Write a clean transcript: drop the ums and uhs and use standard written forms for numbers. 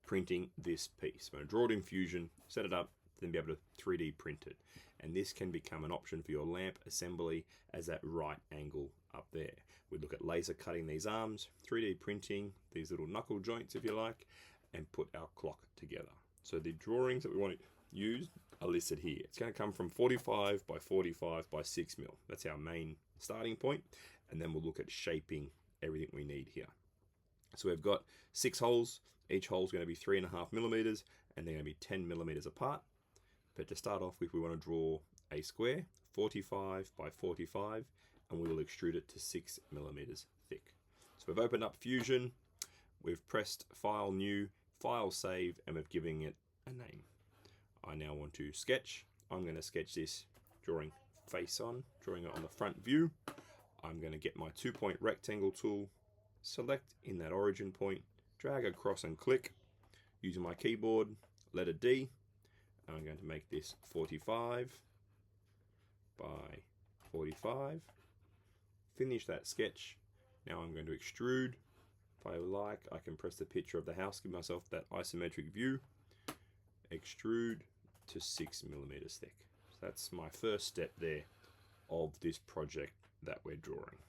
printing this piece. I'm going to draw it in Fusion, set it up, then be able to 3D print it. And this can become an option for your lamp assembly as that right angle up there. We look at laser cutting these arms, 3D printing these little knuckle joints if you like, and put our clock together. So the drawings that we want to use are listed here. It's going to come from 45 by 45 by 6 mil. That's our main starting point. And then we'll look at shaping everything we need here. So we've got 6 holes. Each hole is going to be 3.5 millimeters, and they're going to be 10 millimeters apart. But to start off with, we want to draw a square, 45 by 45, and we will extrude it to 6 millimeters thick. So we've opened up Fusion, we've pressed File New, File Save, and we've given it a name. I now want to sketch. I'm going to sketch this drawing face on, drawing it on the front view. I'm going to get my 2-point rectangle tool, select in that origin point, drag across and click. Using my keyboard, letter D. I'm going to make this 45 by 45. Finish that sketch. Now I'm going to extrude. If I like, I can press the picture of the house, give myself that isometric view. Extrude to 6 millimeters thick. So that's my first step there of this project that we're drawing.